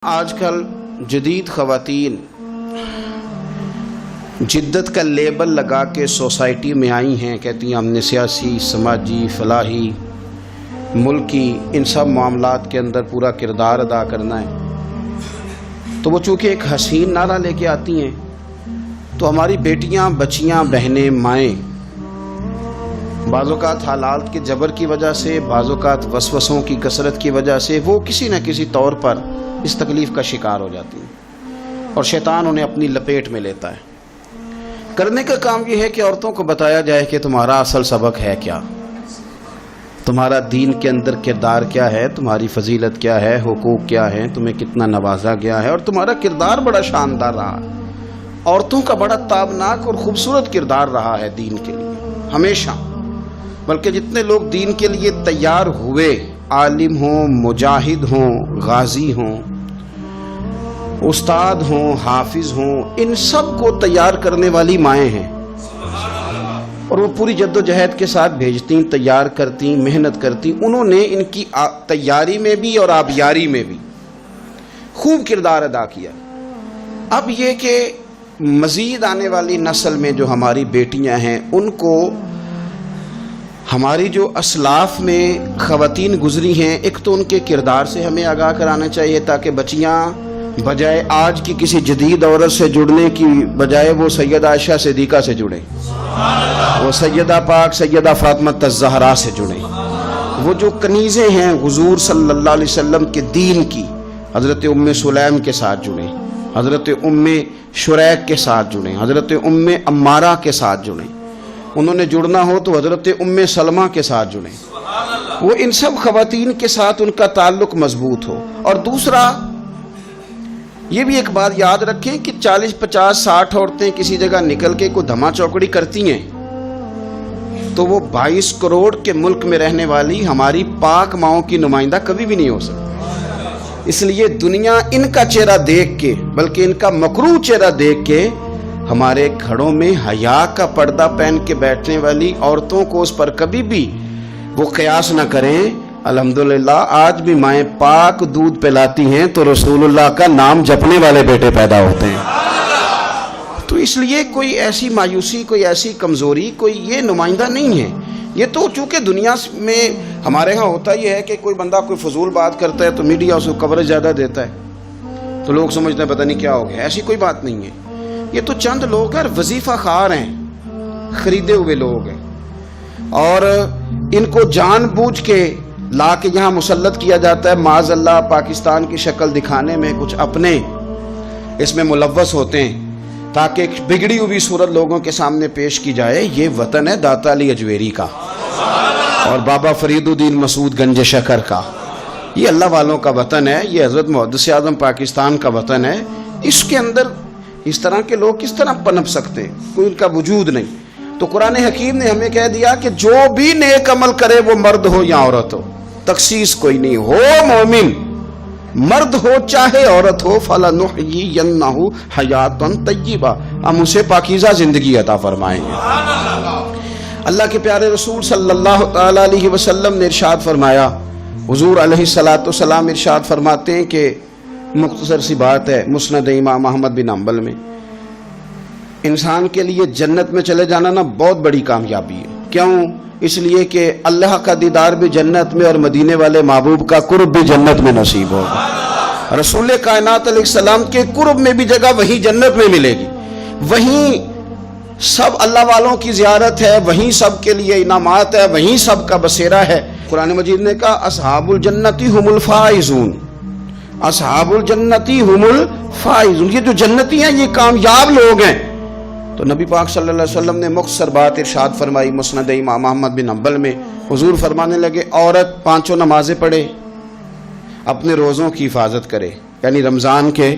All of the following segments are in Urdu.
آج کل جدید خواتین جدت کا لیبل لگا کے سوسائٹی میں آئی ہیں، کہتی ہیں ہم نے سیاسی، سماجی، فلاحی، ملکی ان سب معاملات کے اندر پورا کردار ادا کرنا ہے۔ تو وہ چونکہ ایک حسین نعرہ لے کے آتی ہیں تو ہماری بیٹیاں، بچیاں، بہنیں، مائیں بعض اوقات حالات کے جبر کی وجہ سے، بعض اوقات وسوسوں کی کثرت کی وجہ سے وہ کسی نہ کسی طور پر اس تکلیف کا شکار ہو جاتی ہیں اور شیطان انہیں اپنی لپیٹ میں لیتا ہے۔ کرنے کا کام یہ ہے کہ عورتوں کو بتایا جائے کہ تمہارا اصل سبق ہے کیا، تمہارا دین کے اندر کردار کیا ہے، تمہاری فضیلت کیا ہے، حقوق کیا ہے، تمہیں کتنا نوازا گیا ہے، اور تمہارا کردار بڑا شاندار رہا ہے۔ عورتوں کا بڑا تابناک اور خوبصورت کردار رہا ہے دین کے لیے ہمیشہ، بلکہ جتنے لوگ دین کے لیے تیار ہوئے، عالم ہوں، مجاہد ہوں، غازی ہوں، استاد ہوں، حافظ ہوں، ان سب کو تیار کرنے والی مائیں ہیں، اور وہ پوری جد و جہد کے ساتھ بھیجتی، تیار کرتی، محنت کرتی۔ انہوں نے ان کی تیاری میں بھی اور آبیاری میں بھی خوب کردار ادا کیا۔ اب یہ کہ مزید آنے والی نسل میں جو ہماری بیٹیاں ہیں، ان کو ہماری جو اسلاف میں خواتین گزری ہیں، ایک تو ان کے کردار سے ہمیں آگاہ کرانا چاہیے، تاکہ بچیاں بجائے آج کی کسی جدید عورت سے جڑنے کی بجائے وہ سیدہ عائشہ صدیقہ سے جڑیں، وہ سیدہ پاک سیدہ فاطمہ الزہرا سے جڑیں، وہ جو کنیزیں ہیں حضور صلی اللہ علیہ وسلم کے دین کی، حضرت ام سلیم کے ساتھ جڑیں، حضرت ام شریک کے ساتھ جڑیں، حضرت ام عمارہ کے ساتھ جڑیں، انہوں نے جڑنا ہو تو حضرت ام سلمہ کے ساتھ جڑیں، وہ ان سب خواتین کے ساتھ ان کا تعلق مضبوط ہو۔ اور دوسرا یہ بھی ایک بات یاد رکھیں کہ 40، 50، 60 عورتیں کسی جگہ نکل کے کوئی دھما چوکڑی کرتی ہیں تو وہ 22 کروڑ کے ملک میں رہنے والی ہماری پاک ماؤں کی نمائندہ کبھی بھی نہیں ہو سکتی۔ اس لیے دنیا ان کا چہرہ دیکھ کے، بلکہ ان کا مکروہ چہرہ دیکھ کے، ہمارے گھروں میں حیا کا پردہ پہن کے بیٹھنے والی عورتوں کو اس پر کبھی بھی وہ قیاس نہ کریں۔ الحمدللہ آج بھی مائیں پاک دودھ پلاتی ہیں تو رسول اللہ کا نام جپنے والے بیٹے پیدا ہوتے ہیں۔ تو اس لیے کوئی ایسی مایوسی، کوئی ایسی کمزوری، کوئی یہ نمائندہ نہیں ہے۔ یہ تو چونکہ دنیا میں ہمارے ہاں ہوتا یہ ہے کہ کوئی بندہ کوئی فضول بات کرتا ہے تو میڈیا اس کو کوریج زیادہ دیتا ہے تو لوگ سمجھتے ہیں پتہ نہیں کیا ہو گیا۔ ایسی کوئی بات نہیں ہے۔ یہ تو چند لوگ ہیں، وظیفہ خار ہیں، خریدے ہوئے لوگ ہیں، اور ان کو جان بوجھ کے لا کے یہاں مسلط کیا جاتا ہے۔ معاذ اللہ پاکستان کی شکل دکھانے میں کچھ اپنے اس میں ملوث ہوتے ہیں تاکہ ایک بگڑی ہوئی صورت لوگوں کے سامنے پیش کی جائے۔ یہ وطن ہے داتا علی اجویری کا اور بابا فرید الدین مسعود گنج شکر کا، یہ اللہ والوں کا وطن ہے، یہ حضرت محدث اعظم پاکستان کا وطن ہے۔ اس کے اندر اس طرح کے لوگ کس طرح پنپ سکتے ہیں؟ کوئی ان کا وجود نہیں۔ تو قرآن حکیم نے ہمیں کہہ دیا کہ جو بھی نیک عمل کرے وہ مرد ہو یا عورت ہو، تخصیص کوئی نہیں، ہو مومن، مرد ہو چاہے عورت ہو، فَلَنُحْيِيَنَّهُ حَيَاةً طَيِّبَةً، ہم اسے پاکیزہ زندگی عطا فرمائیں گے۔ اللہ کے پیارے رسول صلی اللہ تعالی علیہ وسلم نے ارشاد فرمایا، حضور علیہ السلام ارشاد فرماتے ہیں کہ مختصر سی بات ہے، مسند امام احمد بن حنبل میں، انسان کے لیے جنت میں چلے جانا نا بہت بڑی کامیابی ہے۔ کیوں؟ اس لیے کہ اللہ کا دیدار بھی جنت میں اور مدینے والے محبوب کا قرب بھی جنت میں نصیب ہوگا۔ رسول کائنات علیہ السلام کے قرب میں بھی جگہ وہیں جنت میں ملے گی، وہیں سب اللہ والوں کی زیارت ہے، وہیں سب کے لیے انعامات ہے، وہیں سب کا بسیرا ہے۔ قرآن مجید نے کہا اصحاب الجنتی ہم الفائزون، اصحاب الجنتی ہم الفائزون، یہ جو جنتی ہیں یہ کامیاب لوگ ہیں۔ تو نبی پاک صلی اللہ علیہ وسلم نے مختصر بات ارشاد فرمائی مسند امام احمد بن حنبل میں، حضور فرمانے لگے عورت 5 نمازیں پڑھے، اپنے روزوں کی حفاظت کرے، یعنی رمضان کے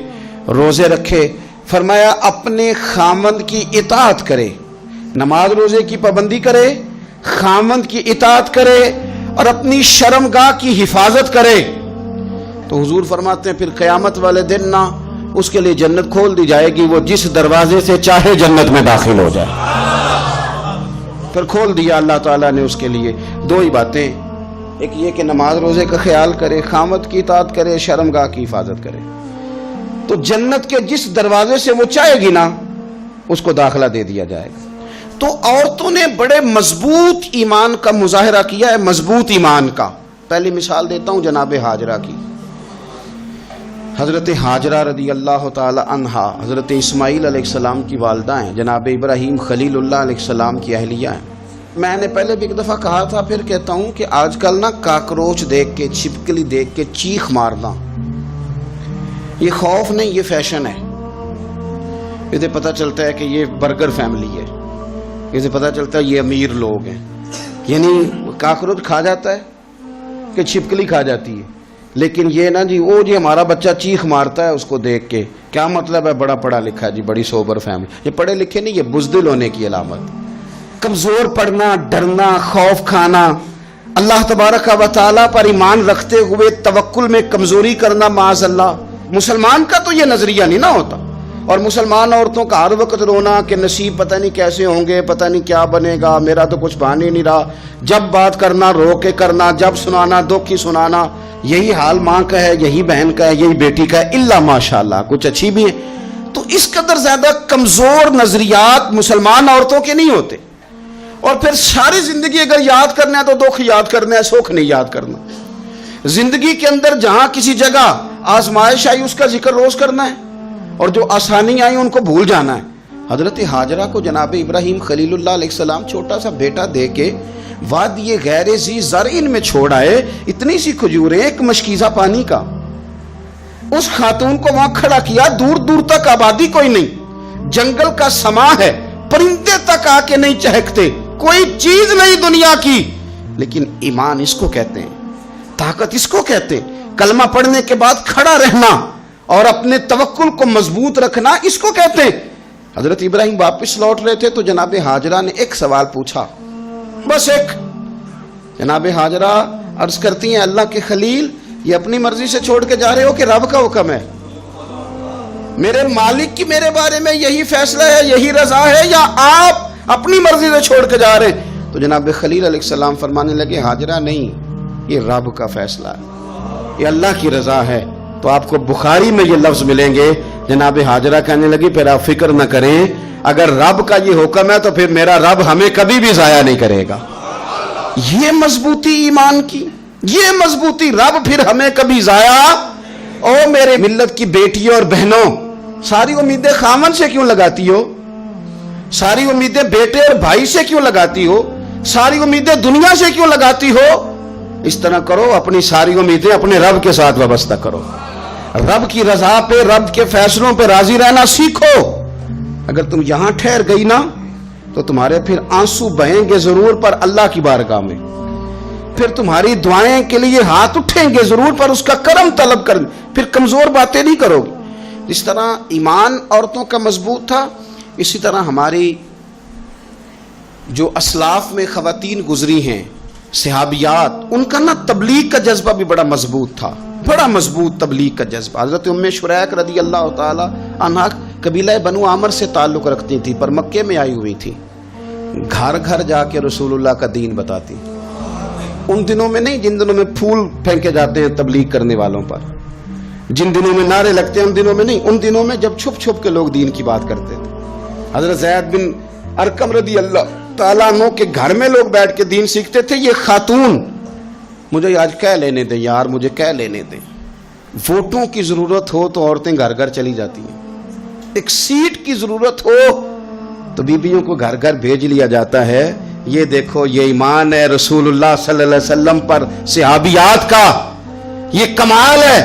روزے رکھے، فرمایا اپنے خامند کی اطاعت کرے، نماز روزے کی پابندی کرے، خامند کی اطاعت کرے اور اپنی شرمگاہ کی حفاظت کرے۔ تو حضور فرماتے ہیں پھر قیامت والے دن نہ اس کے لیے جنت کھول دی جائے گی، وہ جس دروازے سے چاہے جنت میں داخل ہو جائے۔ پھر کھول دیا اللہ تعالیٰ نے اس کے لیے۔ دو ہی باتیں، ایک یہ کہ نماز روزے کا خیال کرے، خامد کی اطاعت کرے، شرمگاہ کی حفاظت کرے۔ تو جنت کے جس دروازے سے وہ چاہے گی نا اس کو داخلہ دے دیا جائے گا. تو عورتوں نے بڑے مضبوط ایمان کا مظاہرہ کیا ہے, مضبوط ایمان کا. پہلی مثال دیتا ہوں جناب ہاجرہ کی. حضرت ہاجرہ رضی اللہ تعالی عنہا حضرت اسماعیل علیہ السلام کی والدہ ہیں, جناب ابراہیم خلیل اللہ علیہ السلام کی اہلیہ ہیں. میں نے پہلے بھی ایک دفعہ کہا تھا, پھر کہتا ہوں کہ آج کل نا کاکروچ دیکھ کے, چھپکلی دیکھ کے چیخ مارنا یہ خوف نہیں, یہ فیشن ہے. اسے پتہ چلتا ہے کہ یہ برگر فیملی ہے, اسے پتہ چلتا ہے یہ امیر لوگ ہیں. یعنی کاکروچ کھا جاتا ہے کہ چھپکلی کھا جاتی ہے, لیکن یہ نا جی وہ جی ہمارا بچہ چیخ مارتا ہے اس کو دیکھ کے, کیا مطلب ہے بڑا پڑھا لکھا جی, بڑی سوبر فیملی. یہ پڑھے لکھے نہیں, یہ بزدل ہونے کی علامت. کمزور پڑنا, ڈرنا, خوف کھانا, اللہ تبارک و تعالیٰ پر ایمان رکھتے ہوئے توکل میں کمزوری کرنا, معاذ اللہ. مسلمان کا تو یہ نظریہ نہیں نہ ہوتا. اور مسلمان عورتوں کا ہر وقت رونا کہ نصیب پتہ نہیں کیسے ہوں گے, پتہ نہیں کیا بنے گا, میرا تو کچھ بان ہی نہیں رہا. جب بات کرنا رو کے کرنا, جب سنانا دکھ ہی سنانا. یہی حال ماں کا ہے, یہی بہن کا ہے, یہی بیٹی کا ہے, الا ماشاءاللہ کچھ اچھی بھی ہے. تو اس قدر زیادہ کمزور نظریات مسلمان عورتوں کے نہیں ہوتے. اور پھر ساری زندگی اگر یاد کرنا ہے تو دکھ یاد کرنا ہے, سکھ نہیں یاد کرنا. زندگی کے اندر جہاں کسی جگہ آزمائش آئی اس کا ذکر روز کرنا ہے, اور جو آسانی آئی ان کو بھول جانا ہے. حضرت ہاجرہ کو جناب ابراہیم خلیل اللہ علیہ السلام چھوٹا سا بیٹا دے کے وادی غیر ذی زرعین میں چھوڑ آئے. اتنی سی کھجوریں, ایک مشکیزہ پانی کا. اس خاتون کو وہاں کھڑا کیا, دور دور تک آبادی کوئی نہیں, جنگل کا سما ہے, پرندے تک آ کے نہیں چہکتے, کوئی چیز نہیں دنیا کی. لیکن ایمان اس کو کہتے ہیں, طاقت اس کو کہتے ہیں. کلمہ پڑھنے کے بعد کھڑا رہنا اور اپنے توکل کو مضبوط رکھنا اس کو کہتے ہیں. حضرت ابراہیم واپس لوٹ رہے تھے تو جناب ہاجرہ نے ایک سوال پوچھا, بس ایک. جناب ہاجرہ عرض کرتی ہیں, اللہ کے خلیل یہ اپنی مرضی سے چھوڑ کے جا رہے ہو کہ رب کا حکم ہے؟ میرے مالک کی میرے بارے میں یہی فیصلہ ہے, یہی رضا ہے, یا آپ اپنی مرضی سے چھوڑ کے جا رہے ہیں؟ تو جناب خلیل علیہ السلام فرمانے لگے, ہاجرہ نہیں, یہ رب کا فیصلہ ہے, یہ اللہ کی رضا ہے. تو آپ کو بخاری میں یہ لفظ ملیں گے. جناب ہاجرہ کہنے لگی, پھر آپ فکر نہ کریں, اگر رب کا یہ حکم ہے تو پھر میرا رب ہمیں کبھی بھی ضائع نہیں کرے گا. یہ مضبوطی ایمان کی, یہ مضبوطی, رب پھر ہمیں کبھی ضائع. او میرے ملت کی بیٹیوں اور بہنوں, ساری امیدیں خامن سے کیوں لگاتی ہو؟ ساری امیدیں بیٹے اور بھائی سے کیوں لگاتی ہو؟ ساری امیدیں دنیا سے کیوں لگاتی ہو؟ اس طرح کرو, اپنی ساری امیدیں اپنے رب کے ساتھ وابستہ کرو. رب کی رضا پہ, رب کے فیصلوں پہ راضی رہنا سیکھو. اگر تم یہاں ٹھہر گئی نا تو تمہارے پھر آنسو بہیں گے ضرور پر اللہ کی بارگاہ میں, پھر تمہاری دعائیں کے لیے ہاتھ اٹھیں گے ضرور پر اس کا کرم طلب کر, پھر کمزور باتیں نہیں کرو گی. جس طرح ایمان عورتوں کا مضبوط تھا, اسی طرح ہماری جو اسلاف میں خواتین گزری ہیں صحابیات, ان کا نا تبلیغ کا جذبہ بھی بڑا مضبوط تھا, بڑا مضبوط تبلیغ کا جذبہ. حضرت ام شریک رضی اللہ تعالی عنہا قبیلہ بنو عامر سے تعلق رکھتی تھی, پر مکے میں آئی ہوئی تھی. گھر گھر جا کے رسول اللہ کا دین بتاتی. ان دنوں میں نہیں جن دنوں میں پھول پھینکے جاتے ہیں تبلیغ کرنے والوں پر, جن دنوں میں نعرے لگتے ہیں ان دنوں میں نہیں, ان دنوں میں جب چھپ چھپ کے لوگ دین کی بات کرتے تھے. حضرت زید بن ارقم رضی اللہ تعالیٰ عنہ کے گھر میں لوگ بیٹھ کے دین سیکھتے تھے. یہ خاتون, مجھے آج کہہ لینے دیں یار, مجھے کہہ لینے دیں, ووٹوں کی ضرورت ہو تو عورتیں گھر گھر چلی جاتی ہیں, ایک سیٹ کی ضرورت ہو تو بیویوں کو گھر گھر بھیج لیا جاتا ہے. یہ دیکھو, یہ ایمان ہے رسول اللہ صلی اللہ علیہ وسلم پر صحابیات کا, یہ کمال ہے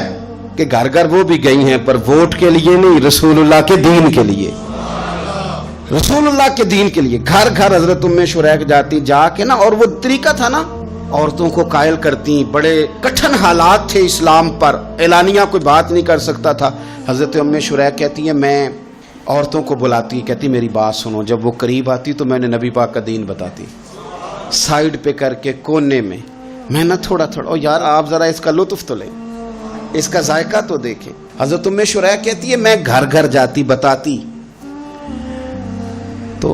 کہ گھر گھر وہ بھی گئی ہیں, پر ووٹ کے لیے نہیں, رسول اللہ کے دین کے لیے, رسول اللہ کے دین کے لیے. گھر گھر حضرت ام شریک جاتی, جا کے نا, اور وہ طریقہ تھا نا, عورتوں کو قائل کرتی. بڑے کٹھن حالات تھے اسلام پر, اعلانیہ کوئی بات نہیں کر سکتا تھا. حضرت ام شریک کہتی ہے, میں عورتوں کو بلاتی, کہتی میری بات سنو. جب وہ قریب آتی تو میں نے نبی پاک کا دین بتاتی, سائیڈ پہ کر کے کونے میں. میں نہ تھوڑا تھوڑا, او یار آپ ذرا اس کا لطف تو لیں, اس کا ذائقہ تو دیکھیں. حضرت ام شریک کہتی ہے, میں گھر گھر جاتی بتاتی. تو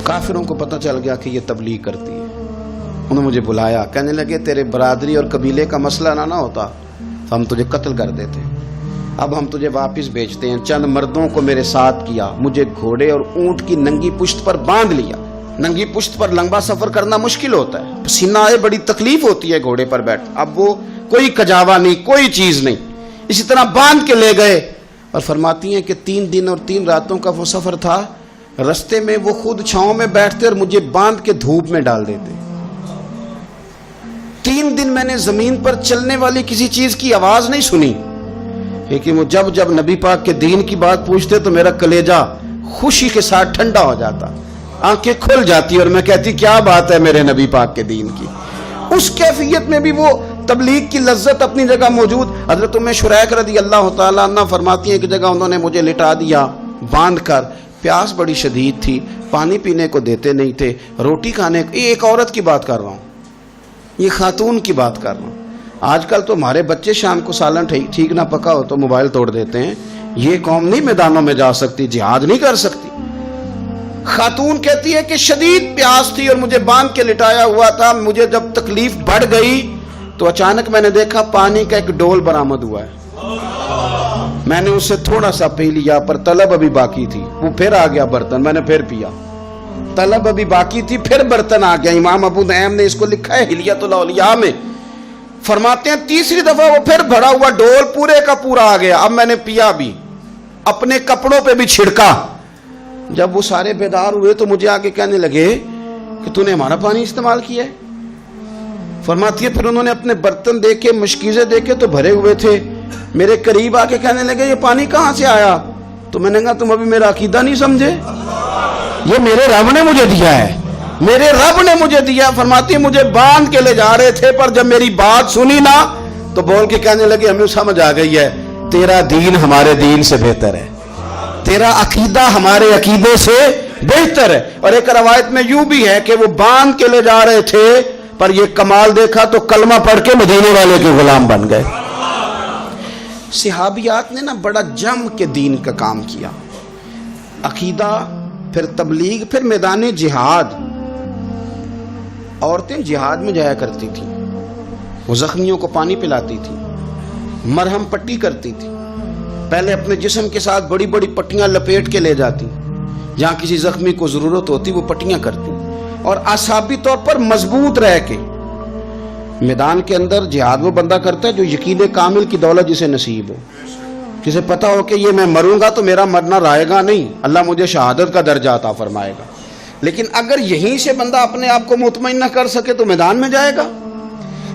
کافروں کو پتہ چل گیا کہ یہ تبلیغ کرتی ہے. انہوں نے مجھے بلایا, کہنے لگے تیرے برادری اور قبیلے کا مسئلہ نہ ہوتا تو ہم تجھے قتل کر دیتے. اب ہم تجھے واپس بھیجتے ہیں. چند مردوں کو میرے ساتھ کیا, مجھے گھوڑے اور اونٹ کی ننگی پشت پر باندھ لیا. ننگی پشت پر لمبا سفر کرنا مشکل ہوتا ہے, پسینہ آئے, بڑی تکلیف ہوتی ہے گھوڑے پر بیٹھ. اب وہ کوئی کجاوا نہیں, کوئی چیز نہیں, اسی طرح باندھ کے لے گئے. اور فرماتی ہیں کہ 3 دن اور 3 راتوں کا وہ سفر تھا. رستے میں وہ خود چھاؤں میں بیٹھتے اور مجھے باندھ کے دھوپ میں ڈال دیتے. 3 دن میں نے زمین پر چلنے والی کسی چیز کی آواز نہیں سنی, لیکن وہ جب جب نبی پاک کے دین کی بات پوچھتے تو میرا کلیجہ خوشی کے ساتھ ٹھنڈا ہو جاتا, آنکھیں کھل جاتی اور میں کہتی کیا بات ہے میرے نبی پاک کے دین کی. اس کیفیت میں بھی وہ تبلیغ کی لذت اپنی جگہ موجود. حضرت ام شریک رضی اللہ تعالیٰ عنہ فرماتی ہیں کہ جگہ انہوں نے مجھے لٹا دیا باندھ کر. پیاس بڑی شدید تھی, پانی پینے کو دیتے نہیں تھے, روٹی کھانے کو. یہ ایک عورت کی بات کر رہا ہوں, یہ خاتون کی بات کر رہا ہوں. آج کل تو ہمارے بچے شام کو سالن ٹھیک نہ پکا ہو تو موبائل توڑ دیتے ہیں. یہ قوم نہیں میدانوں میں جا سکتی, جہاد نہیں کر سکتی. خاتون کہتی ہے کہ شدید پیاس تھی اور مجھے باندھ کے لٹایا ہوا تھا. مجھے جب تکلیف بڑھ گئی تو اچانک میں نے دیکھا پانی کا ایک ڈول برآمد ہوا ہے. میں نے اس سے تھوڑا سا پی لیا, پر طلب ابھی باقی تھی. وہ پھر آ گیا برتن, میں نے پھر پیا. طلب ابھی باقی تھی, پھر برتن آ گیا. امام ابو نعیم نے اس کو لکھا ہے حلیۃ الاولیاء میں. فرماتے ہیں تیسری دفعہ وہ پھر بھرا ہوا ڈول پورے کا پورا آ گیا. اب میں نے پیا بھی, اپنے کپڑوں پہ بھی چھڑکا. جب وہ سارے بیدار ہوئے تو مجھے آگے کہنے لگے کہ تو نے ہمارا پانی استعمال کیا ہے. فرماتی ہے پھر انہوں نے اپنے برتن دیکھے, مشکیزیں دیکھے تو بھرے ہوئے تھے. میرے قریب آ کے کہنے لگے یہ پانی کہاں سے آیا؟ تو میں نے کہا تم ابھی میرا عقیدہ نہیں سمجھے, یہ میرے رب نے مجھے دیا ہے, میرے رب نے مجھے دیا. فرماتی ہے مجھے باندھ کے لے جا رہے تھے, پر جب میری بات سنی نا تو بول کے کہنے لگے ہمیں سمجھ آ گئی ہے تیرا دین ہمارے دین سے بہتر ہے, تیرا عقیدہ ہمارے عقیدے سے بہتر ہے. اور ایک روایت میں یوں بھی ہے کہ وہ باندھ کے لے جا رہے تھے, پر یہ کمال دیکھا تو کلمہ پڑھ کے مدینے والے کے غلام بن گئے. صحابیات نے نا بڑا جم کے دین کا کام کیا. عقیدہ, پھر تبلیغ, پھر میدان جہاد. عورتیں جہاد میں جایا کرتی تھیں, وہ زخمیوں کو پانی پلاتی تھی, مرہم پٹی کرتی تھی. پہلے اپنے جسم کے ساتھ بڑی بڑی پٹیاں لپیٹ کے لے جاتی, جہاں کسی زخمی کو ضرورت ہوتی وہ پٹیاں کرتی. اور اعصابی طور پر مضبوط رہ کے میدان کے اندر جہاد وہ بندہ کرتا ہے جو یقین کامل کی دولت جسے نصیب ہو, جسے پتا ہو کہ یہ میں مروں گا تو میرا مرنا رائے گا نہیں, اللہ مجھے شہادت کا درجہ عطا فرمائے گا. لیکن اگر یہیں سے بندہ اپنے آپ کو مطمئن نہ کر سکے تو میدان میں جائے گا.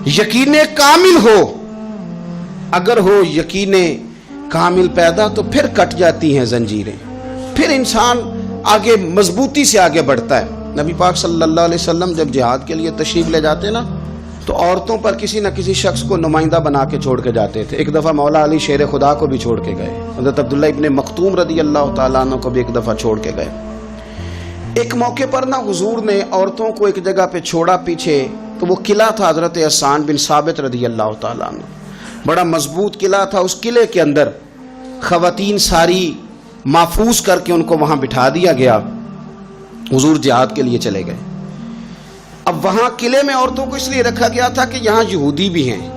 یقین کامل ہو, اگر ہو یقین کامل پیدا تو پھر کٹ جاتی ہیں زنجیریں, پھر انسان آگے مضبوطی سے آگے بڑھتا ہے. نبی پاک صلی اللہ علیہ وسلم جب جہاد کے لیے تشریف لے جاتے نا تو عورتوں پر کسی نہ کسی شخص کو نمائندہ بنا کے چھوڑ کے جاتے تھے. ایک دفعہ مولا علی شیر خدا کو بھی چھوڑ کے گئے, حضرت عبداللہ ابن مختوم رضی اللہ تعالیٰ عنہ کو بھی ایک دفعہ چھوڑ کے گئے. ایک موقع پر نا حضور نے عورتوں کو ایک جگہ پہ چھوڑا پیچھے, تو وہ قلعہ تھا حضرت حسان بن ثابت رضی اللہ تعالیٰ عنہ, بڑا مضبوط قلعہ تھا. اس قلعے کے اندر خواتین ساری محفوظ کر کے ان کو وہاں بٹھا دیا گیا. حضور جہاد کے لیے چلے گئے. اب وہاں قلعے میں عورتوں کو اس لیے رکھا گیا تھا کہ یہاں یہودی بھی ہیں,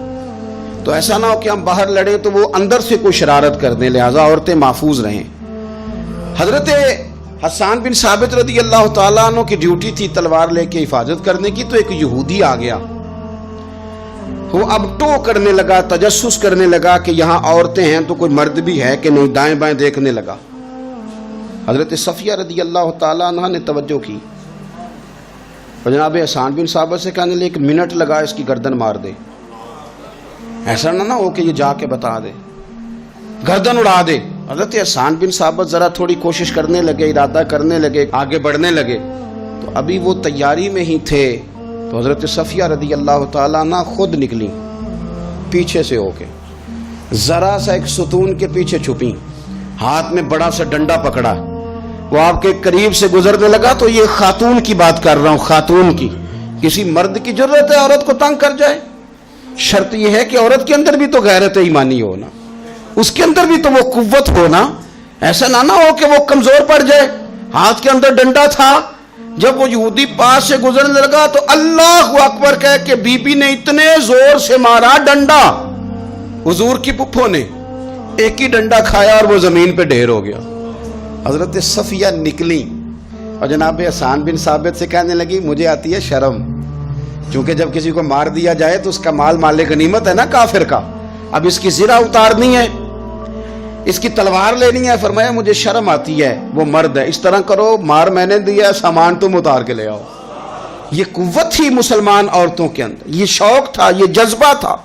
تو ایسا نہ ہو کہ ہم باہر لڑیں تو وہ اندر سے کوئی شرارت کر دیں, لہٰذا عورتیں محفوظ رہیں. حضرت حسان بن ثابت رضی اللہ تعالیٰ عنہ کی ڈیوٹی تھی تلوار لے کے حفاظت کرنے کی, تو ایک یہودی آ گیا. وہ اب ٹو کرنے لگا, تجسس کرنے لگا کہ یہاں عورتیں ہیں تو کوئی مرد بھی ہے کہ نہیں, دائیں بائیں دیکھنے لگا. حضرت صفیہ رضی اللہ تعالیٰ عنہ نے توجہ کی, جناب حسان بن ثابت سے کہنے لے 1 منٹ لگا اس کی گردن مار دے, ایسا نہ ہو کہ یہ جا کے بتا دے, گردن اڑا دے. حضرت حسان بن ثابت ذرا تھوڑی کوشش کرنے لگے, ارادہ کرنے لگے, آگے بڑھنے لگے. تو ابھی وہ تیاری میں ہی تھے تو حضرت صفیہ رضی اللہ تعالیٰ عنہ خود نکلی پیچھے سے ہو کے, ذرا سا ایک ستون کے پیچھے چھپی, ہاتھ میں بڑا سا ڈنڈا پکڑا. وہ آپ کے قریب سے گزرنے لگا. تو یہ خاتون کی بات کر رہا ہوں, خاتون کی. کسی مرد کی ضرورت ہے عورت کو تنگ کر جائے؟ شرط یہ ہے کہ عورت کے اندر بھی تو غیرت ایمانی ہونا, اس کے اندر بھی تو وہ قوت ہونا. ایسا نہ ہو کہ وہ کمزور پڑ جائے. ہاتھ کے اندر ڈنڈا تھا. جب وہ یہودی پاس سے گزرنے لگا تو اللہ اکبر کہہ کہ بی بی نے اتنے زور سے مارا ڈنڈا, حضور کی پھپھو نے ایک ہی ڈنڈا کھایا اور وہ زمین پہ ڈھیر ہو گیا. حضرت صفیہ نکلی اور جناب حسان بن ثابت سے کہنے لگی مجھے آتی ہے شرم، کیونکہ جب کسی کو مار دیا جائے تو اس کا مال مال غنیمت ہے نا کافر کا، اب اس کی زرہ اتارنی ہے، اس کی تلوار لینی ہے. فرمایا مجھے شرم آتی ہے، وہ مرد ہے، اس طرح کرو مار میں نے دیا، سامان تم اتار کے لے آؤ. یہ قوت تھی مسلمان عورتوں کے اندر، یہ شوق تھا، یہ جذبہ تھا.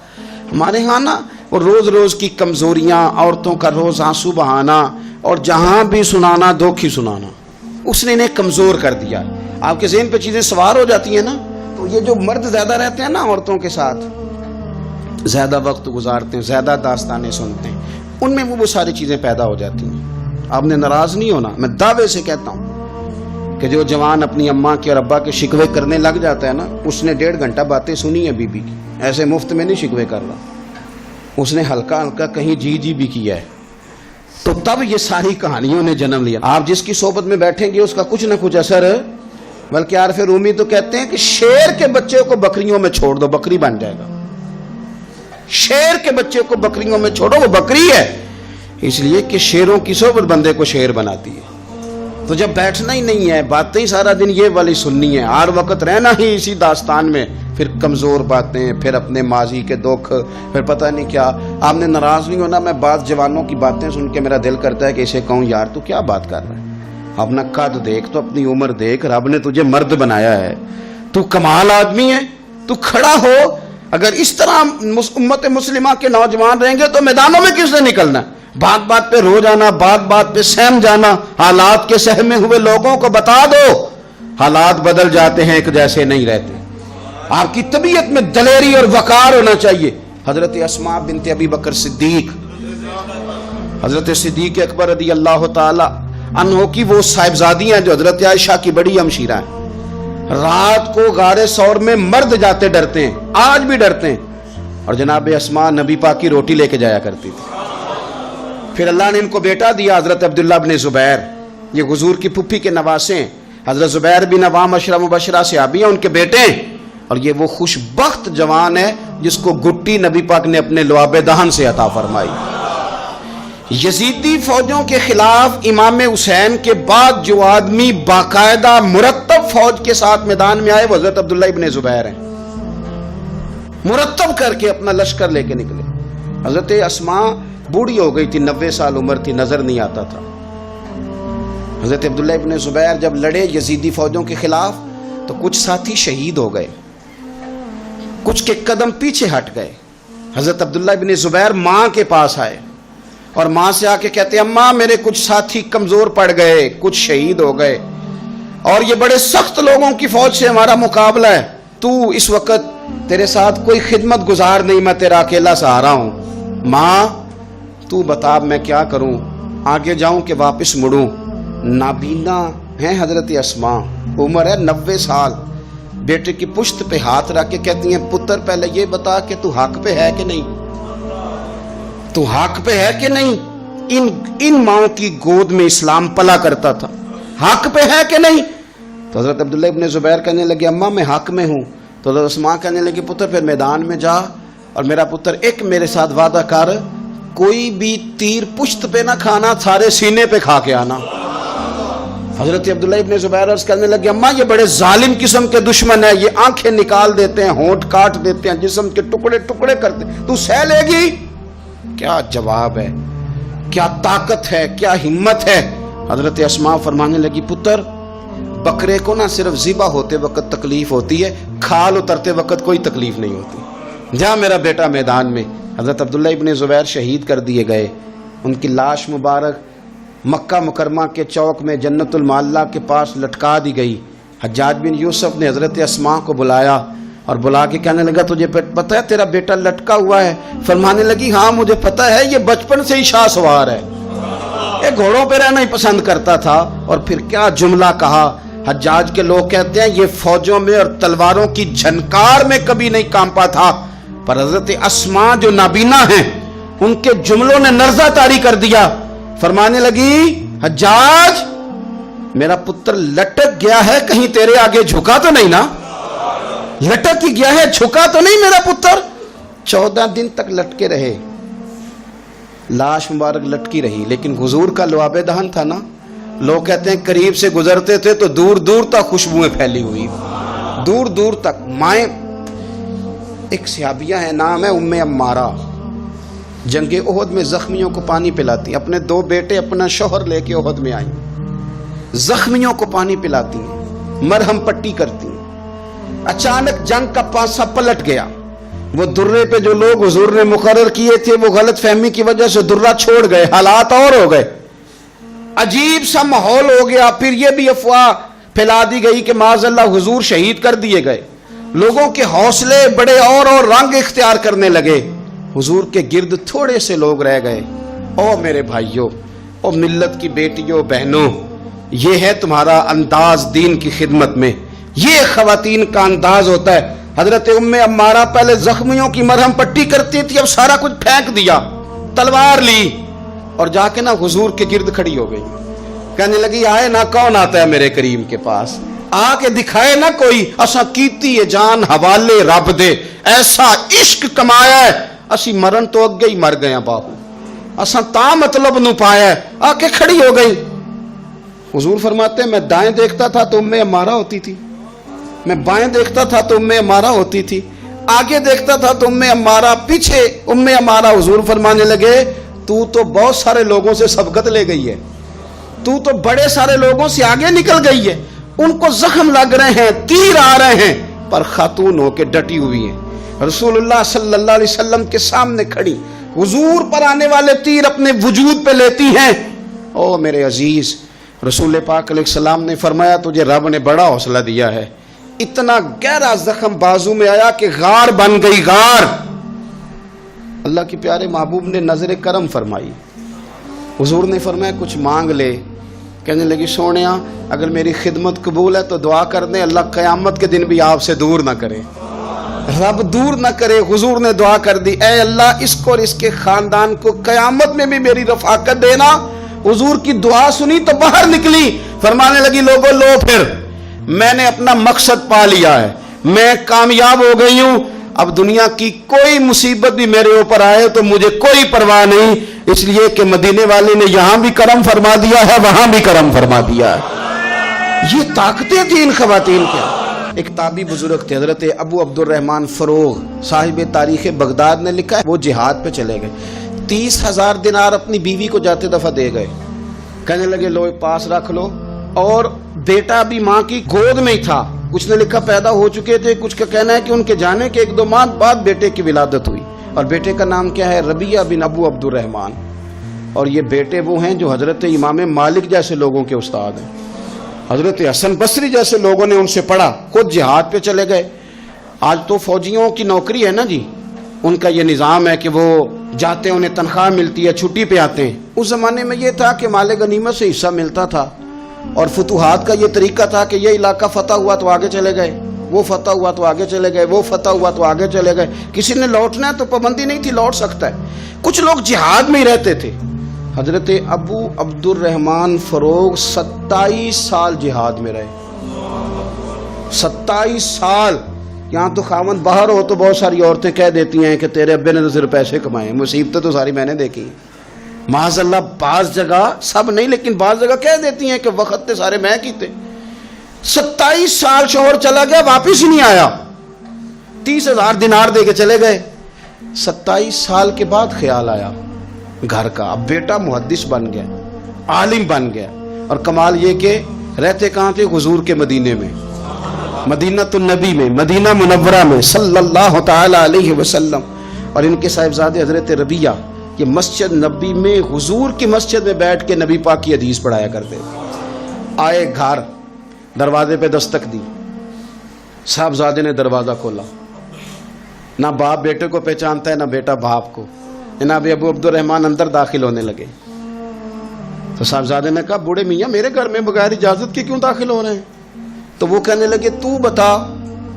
ہمارے ہاں نا وہ روز روز کی کمزوریاں، عورتوں کا روز آنسو بہانا اور جہاں بھی سنانا دھوکھی سنانا، اس نے انہیں کمزور کر دیا. آپ کے ذہن پہ چیزیں سوار ہو جاتی ہیں نا، تو یہ جو مرد زیادہ رہتے ہیں نا عورتوں کے ساتھ، زیادہ وقت گزارتے ہیں، زیادہ داستانیں سنتے ہیں، ان میں وہ ساری چیزیں پیدا ہو جاتی ہیں. آپ نے ناراض نہیں ہونا، میں دعوے سے کہتا ہوں کہ جو جوان اپنی اماں کے اور ابا کے شکوے کرنے لگ جاتا ہے نا، اس نے 1.5 گھنٹہ باتیں سنی ہیں بیوی کی، ایسے مفت میں نہیں شکوے کر رہا، اس نے ہلکا ہلکا کہیں جی بھی کیا ہے. تو تب یہ ساری کہانیوں نے جنم لیا. آپ جس کی صحبت میں بیٹھیں گے اس کا کچھ نہ کچھ اثر، بلکہ عارف رومی تو کہتے ہیں کہ شیر کے بچے کو بکریوں میں چھوڑ دو بکری بن جائے گا. شیر کے بچے کو بکریوں میں چھوڑو وہ بکری ہے، اس لیے کہ شیروں کی صحبت بندے کو شیر بناتی ہے. تو جب بیٹھنا ہی نہیں ہے، باتیں ہی سارا دن یہ والی سننی ہے، ہر وقت رہنا ہی اسی داستان میں، پھر کمزور باتیں، پھر اپنے ماضی کے دکھ، پھر پتہ نہیں کیا. آپ نے ناراض نہیں ہونا، میں بعض جوانوں کی باتیں سن کے میرا دل کرتا ہے کہ اسے کہوں یار تو کیا بات کر رہا ہے، اپنا قد دیکھ، تو اپنی عمر دیکھ، رب نے تجھے مرد بنایا ہے، تو کمال آدمی ہے، تو کھڑا ہو. اگر اس طرح امت مسلمہ کے نوجوان رہیں گے تو میدانوں میں کس نے نکلنا؟ بات بات پہ رو جانا، بات بات پہ سہم جانا. حالات کے سہمے ہوئے لوگوں کو بتا دو حالات بدل جاتے ہیں، ایک جیسے نہیں رہتے. آپ کی طبیعت میں دلیری اور وقار ہونا چاہیے. حضرت اسماء بنت ابی بکر صدیق، حضرت صدیق اکبر رضی اللہ تعالی عنہ کی وہ صاحبزادی ہیں جو حضرت عائشہ کی بڑی ہمشیرہ ہیں. رات کو غار ثور میں مرد جاتے ڈرتے ہیں، آج بھی ڈرتے ہیں. اور جناب اسماء نبی پاک کی روٹی لے کے جایا کرتی تھی. پھر اللہ نے ان کو بیٹا دیا، حضرت عبداللہ بن زبیر، یہ حضور کی پھپھی کے نواسے ہیں. حضرت زبیر بن عوام عشرہ مبشرہ صحابی ہیں، ان کے بیٹے ہیں. اور یہ وہ خوش بخت جوان ہے جس کو گٹی نبی پاک نے اپنے لعاب دہن سے عطا فرمائی. یزیدی فوجوں کے خلاف امام حسین کے بعد جو آدمی باقاعدہ مرتب فوج کے ساتھ میدان میں آئے وہ حضرت عبداللہ ابن زبیر ہیں. مرتب کر کے اپنا لشکر لے کے نکلے. حضرت اسماء بوڑھی ہو گئی تھی، 90 سال عمر تھی، نظر نہیں آتا تھا. حضرت عبداللہ ابن زبیر جب لڑے یزیدی فوجوں کے خلاف تو کچھ ساتھی شہید ہو گئے، کچھ کے قدم پیچھے ہٹ گئے. حضرت عبداللہ ابن زبیر ماں کے پاس آئے اور ماں سے آ کے کہتے اماں میرے کچھ ساتھی کمزور پڑ گئے، کچھ شہید ہو گئے، اور یہ بڑے سخت لوگوں کی فوج سے ہمارا مقابلہ ہے. تو اس وقت تیرے ساتھ کوئی خدمت گزار نہیں، میں تیرا اکیلا سہارا ہوں. ماں تو بتا میں کیا کروں، آگے جاؤں کہ واپس مڑوں؟ نابینا ہیں حضرت اسماء، عمر ہے 90 سال. بیٹے کی پشت پہ ہاتھ رکھ کے کہتی ہیں پتر پہلے یہ بتا کہ تو حق پہ ہے کہ نہیں، تو حق پہ ہے کہ نہیں. ان ماں کی گود میں اسلام پلا کرتا تھا، حق پہ ہے کہ نہیں. تو حضرت عبداللہ ابن زبیر کہنے لگے اماں میں حق میں ہوں. تو حضرت اسماء کہنے لگی پتر پھر میدان میں جا اور میرا پتر ایک میرے ساتھ وعدہ کر، کوئی بھی تیر پشت پہ نہ کھانا، سارے سینے پہ کھا کے آنا. حضرت عبداللہ ابن زبیر عرض کرنے لگے اماں یہ بڑے ظالم قسم کے دشمن ہے، یہ آنکھیں نکال دیتے ہیں، ہونٹ کاٹ دیتے ہیں، جسم کے ٹکڑے ٹکڑے کرتے ہیں، تو سہ لے گی؟ کیا جواب ہے، کیا طاقت ہے، کیا ہمت ہے. حضرت اسماء فرمانے لگی پتر بکرے کو نہ صرف ذبح ہوتے وقت تکلیف ہوتی ہے، کھال اترتے وقت کوئی تکلیف نہیں ہوتی. جا میرا بیٹا میدان میں. حضرت عبداللہ ابن زبیر شہید کر دیے گئے. ان کی لاش مبارک مکہ مکرمہ کے چوک میں جنت المعلہ کے پاس لٹکا دی گئی. حجاج بن یوسف نے حضرت اسماء کو بلایا اور بلا کے کہنے لگا تجھے پتہ ہے تیرا بیٹا لٹکا ہوا ہے؟ فرمانے لگی ہاں مجھے پتہ ہے، یہ بچپن سے ہی شاہ سوار ہے، یہ گھوڑوں پہ رہنا ہی پسند کرتا تھا. اور پھر کیا جملہ کہا. حجاج کے لوگ کہتے ہیں یہ فوجوں میں اور تلواروں کی جھنکار میں کبھی نہیں کانپا تھا، پر حضرت اسماء جو نابینا ہیں ان کے جملوں نے نرزہ طاری کر دیا. فرمانے لگی حجاج میرا پتر لٹک گیا ہے، کہیں تیرے آگے جھکا تو نہیں نا؟ لٹک ہی گیا ہے، جھکا تو نہیں میرا پتر؟ 14 دن تک لٹکے رہے. لاش مبارک لٹکی رہی، لیکن حضور کا لعاب دہن تھا نا، لوگ کہتے ہیں قریب سے گزرتے تھے تو دور دور تک خوشبوئیں پھیلی ہوئی، دور دور تک۔ مائیں ایک صحابیہ ہے، نام ہے ام عمارہ، جنگ احد میں زخمیوں کو پانی پلاتی، اپنے 2 بیٹے اپنا شوہر لے کے احد میں آئیں، زخمیوں کو پانی پلاتی ہیں، مرہم پٹی کرتی ہیں۔ اچانک جنگ کا پانسا پلٹ گیا، وہ درے پہ جو لوگ حضور نے مقرر کیے تھے وہ غلط فہمی کی وجہ سے درہ چھوڑ گئے، حالات اور ہو گئے، عجیب سا ماحول ہو گیا۔ پھر یہ بھی افواہ پھیلا دی گئی کہ معاذ اللہ حضور شہید کر دیے گئے، لوگوں کے حوصلے بڑے اور رنگ اختیار کرنے لگے، حضور کے گرد تھوڑے سے لوگ رہ گئے۔ او میرے بھائیوں، او ملت کی بیٹیوں بہنوں، یہ ہے تمہارا انداز دین کی خدمت میں، یہ خواتین کا انداز ہوتا ہے۔ حضرت ام عمارہ پہلے زخمیوں کی مرہم پٹی کرتی تھی، اب سارا کچھ پھینک دیا، تلوار لی اور جا کے نا حضور کے گرد کھڑی ہو گئی، کہنے لگی آئے نا کون آتا ہے میرے کریم کے پاس، آ کے دکھائے نا کوئی، اساں کیتی ہے جان حوالے رب دے، ایسا عشق کمایا ہے اسی مرن تو اگے ہی مر گیا باہو، اساں تا مطلب نو پایا ہے، آ کے کھڑی ہو گئی۔ حضور فرماتے ہیں میں دائیں دیکھتا تھا تو ام عمارہ ہوتی تھی، میں بائیں دیکھتا تھا تو ام عمارہ ہوتی تھی، آگے دیکھتا تھا تو ام عمارہ، پیچھے ام عمارہ۔ حضور فرمانے لگے تو بہت سارے لوگوں سے سبقت لے گئی ہے، تو بڑے سارے لوگوں سے آگے نکل گئی ہے، ان کو زخم لگ رہے ہیں، تیر آ رہے ہیں، پر خاتون ہو کے ڈٹی ہوئی ہیں، رسول اللہ صلی اللہ علیہ وسلم کے سامنے کھڑی، حضور پر آنے والے تیر اپنے وجود پہ لیتی ہیں۔ او میرے عزیز، رسول پاک علیہ السلام نے فرمایا تجھے رب نے بڑا حوصلہ دیا ہے، اتنا گہرا زخم بازو میں آیا کہ غار بن گئی، غار۔ اللہ کے پیارے محبوب نے نظر کرم فرمائی، حضور نے فرمایا کچھ مانگ لے، کہنے لگی سونیا اگر میری خدمت قبول ہے تو دعا کر دیں اللہ قیامت کے دن بھی آپ سے دور نہ کرے، رب دور نہ کرے۔ حضور نے دعا کر دی، اے اللہ اس کو اور اس کے خاندان کو قیامت میں بھی میری رفاقت دینا۔ حضور کی دعا سنی تو باہر نکلی، فرمانے لگی لوگوں لو پھر میں نے اپنا مقصد پا لیا ہے، میں کامیاب ہو گئی ہوں، اب دنیا کی کوئی مصیبت بھی میرے اوپر آئے تو مجھے کوئی پرواہ نہیں، اس لیے کہ مدینے والے نے یہاں بھی کرم فرما دیا ہے وہاں بھی کرم فرما دیا ہے۔ یہ طاقتیں تھیں ان خواتین کے۔ ایک تابعی بزرگ تھے حضرت ابو عبد الرحمن فروغ، صاحب تاریخ بغداد نے لکھا ہے وہ جہاد پہ چلے گئے، 30,000 دینار اپنی بیوی کو جاتے دفعہ دے گئے، کہنے لگے لو پاس رکھ لو، اور بیٹا بھی ماں کی گود میں ہی تھا، کچھ نے لکھا پیدا ہو چکے تھے، کچھ کا کہنا ہے کہ ان کے جانے کے 1-2 ماہ بعد بیٹے کی ولادت ہوئی، اور بیٹے کا نام کیا ہے ربیعہ بن ابو عبد الرحمن، اور یہ بیٹے وہ ہیں جو حضرت امام مالک جیسے لوگوں کے استاد ہیں، حضرت حسن بصری جیسے لوگوں نے ان سے پڑھا، خود جہاد پہ چلے گئے۔ آج تو فوجیوں کی نوکری ہے نا جی، ان کا یہ نظام ہے کہ وہ جاتے ہیں انہیں تنخواہ ملتی ہے، چھٹی پہ آتے ہیں۔ اس زمانے میں یہ تھا کہ مال غنیمت سے حصہ ملتا تھا، اور فتوحات کا یہ طریقہ تھا کہ یہ علاقہ فتح ہوا تو آگے چلے گئے، وہ فتح ہوا تو آگے چلے گئے، وہ فتح ہوا تو آگے چلے گئے، کسی نے لوٹنا ہے تو پابندی نہیں تھی، لوٹ سکتا ہے۔ کچھ لوگ جہاد میں ہی رہتے تھے۔ حضرت ابو عبد الرحمن فروغ 27 سال جہاد میں رہے، 27 سال۔ یہاں تو خاوند باہر ہو تو بہت ساری عورتیں کہہ دیتی ہیں کہ تیرے ابے نے تو صرف پیسے کمائے، مصیبتیں تو ساری میں نے دیکھی ہیں، معاذ اللہ۔ بعض جگہ سب نہیں لیکن بعض جگہ کہہ دیتی ہیں کہ وقت تے سارے میں کیتے۔ 27 سال شوہر چلا گیا، واپس ہی نہیں آیا، 30,000 دینار دے کے چلے گئے۔ 27 سال کے بعد خیال آیا گھر کا، اب بیٹا محدث بن گیا، عالم بن گیا، اور کمال یہ کہ رہتے کہاں تھے؟ حضور کے مدینے میں، مدینہ النبی میں، مدینہ منورہ میں صلی اللہ تعالی علیہ وسلم۔ اور ان کے صاحبزادے حضرت ربیعہ یہ مسجد نبی میں، حضور کی مسجد میں بیٹھ کے نبی پاک کی حدیث پڑھایا کرتے۔ آئے گھر، دروازے پہ دستک دی، صاحبزادے نے دروازہ کھولا، نہ باپ بیٹے کو پہچانتا ہے نہ بیٹا باپ کو۔ جناب ابو عبد الرحمن اندر داخل ہونے لگے تو صاحبزادے نے کہا بوڑھے میاں میرے گھر میں بغیر اجازت کے کیوں داخل ہو رہے ہیں؟ تو وہ کہنے لگے تو بتا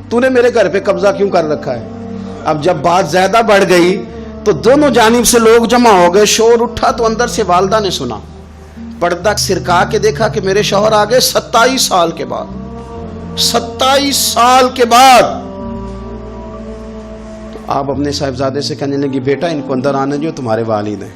تو نے میرے گھر پہ قبضہ کیوں کر رکھا ہے؟ اب جب بات زیادہ بڑھ گئی تو دونوں جانب سے لوگ جمع ہو گئے، شور اٹھا تو اندر سے والدہ نے سنا، پردہ سرکا کے دیکھا کہ میرے شوہر آ گئے 27 سال کے بعد، 27 سال کے بعد۔ تو آپ اپنے صاحبزادے سے کہنے لگی بیٹا ان کو اندر آنے جو، تمہارے والد ہیں۔